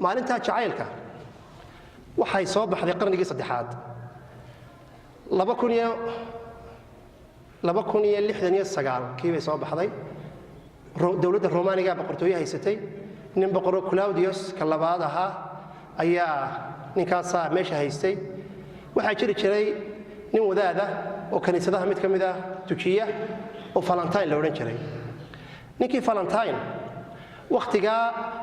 maalinta jacaylka waxay soo baxday qarnigii saddexaad 269 kii bay soo baxday dawladda Roomaaniga boqortooyo haysatay nin boqor Claudius ka labaad ahaa ayaa ninkaas meesha haystay waxa jiray nin wadaada oo kaniisadaha mid kamid ah tujiya oo Valentine la oran jiray ninkii Valentine waqtiga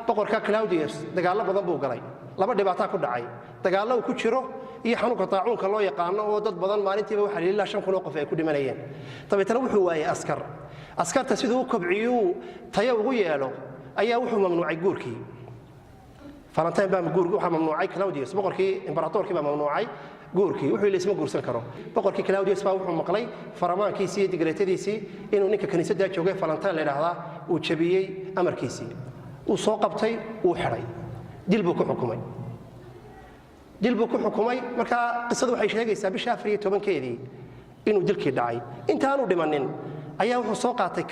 boqorka Claudius dagaal badan buu galay laba dhibaato ku dhacay dagaal uu ku jiro iyo xanuunka taacuunka loo yaqaan oo dad badan maalintiiba waxa ilaa 5,000 qof ay ku dhimanayeen tabeetana wuxuu waayay askarta sidoo uu kobciyo tayo ugu yeelo ayaa wuxuu mamnuucay guurkii Valentine baa guurkii waxa mamnuucay Claudius boqorkii imperatorkii baa mamnuucay guurkii wuxuu leesma guursan karo boqorkii Claudius baa wuxuu maqlay faramaankiisii iyo digreetadiisii inuu ninka kaniisadda joogay Valentine la yiraahdo uu jabiyay amarkiisii uu soo qabtay uu xiray dil buu ku xukumay marka qisadu waxay sheegaysaa bisha 14keedii inuu dilkii dhacay intaanu dhimanin ayaa wuxuu soo qaatay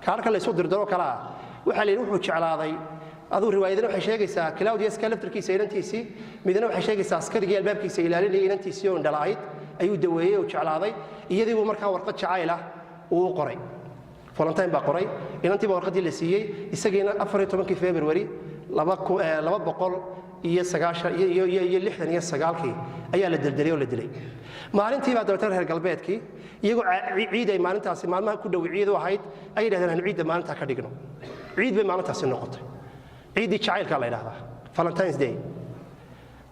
kaadhka la soo dirdaro kala waxa leeyahay wuxuu jeclaaday aduu riwaayadana waxay sheegaysaa Claudius ka laftarkiisa inantiisii midna waxay sheegaysaa askarigii albaabkiisa ilaalinayay inantiisii oo dhalayd ayuu daweeyay oo jeclaaday iyadii uu markaa warqad jacayl ah uu qoray Valentine baa qoray inantii baa warqadii la siiyay isagiina 14 February 269 ayaa la dildiray oo la dilay maalintii baa dawladda reer galbeedkii iyagoo ciid ay maalintaasi maalmaha ku dhow ciid u ahayd ay yiraahdeen ciidda maalinta ka dhigno ciid bay maalintaasi noqotay ciidii jacaylka la yiraahdaa Valentine's Day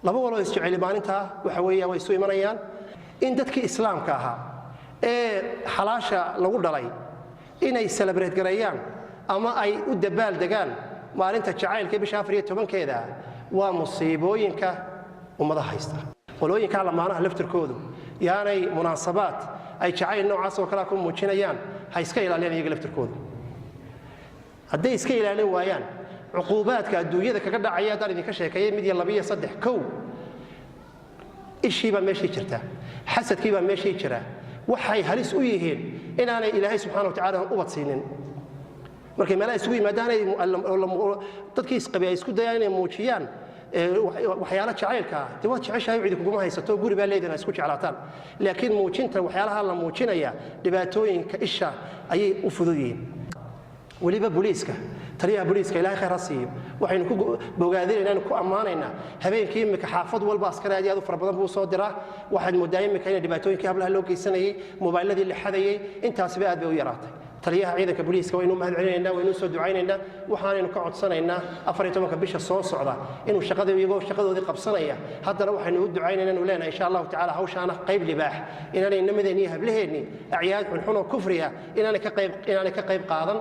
laba walaal is jecel maalinta waxa weeyaan way soo imanayaan in dadkii islaamka ahaa ee xalaasha lagu dhalay inay celebrate gareeyaan ama ay u dabaal degaan maalinta jacaylka bisha 14keeda waa musiibooyinka ummadaha haysta qolooyinka lamaanaha laftirkoodu yaanay munaasabaad ay jacayl noocaas oo kala ku muujinayaan ha iska ilaaliyaan iyaga laftirkoodu hadday iska ilaalin waayaan cuqubaadka adduunyada kaga dhacaya dad idinka sheekeeyay mid iyo 2 iyo 3 kow ishiiba meeshii jirta xasadkiiba meeshii jira waxay halis u yihiin inaanay ilaahay subxaanahu wa ta'aala u wadsiinin markay meelaha isugu yimaadaan dadkii isqabiya isku dayaan inay muujiyaan waxyaalaha jacaylka dawad jeceshahay cid kugu haysato guri baa leedahay isku jeclaataan laakiin muujinta waxyaalaha la muujinaya dhibaatooyinka isha ayay u fududyihiin waliba booliiska taliyaha booliiska ilaahay khayr hasiyo waxaynu ku bogaadinayna ku amaanaynaa habeenkii imika xaafad walba askari aad u fara badan buu soo diraa waxaan moodaa imika in dhibaatooyinka hablaha loo geysanayay mobiiladii la xadayay intaasba aad bay u yaraatay taliyaha ciidanka booliiska waynu mahadcelinaynaa waynu soo ducaynaynaa waxaanaynu ka codsanaynaa 14 bisha soo socda inuu shaqadoodii qabsanaya haddana waxaynu u ducaynaynaa inuu leenahay insha Allah ta'ala hawshaana qayb libaax inaanay namadeenii hablaheeni acyaad xun oo kufriya inaanay ka qayb qaadan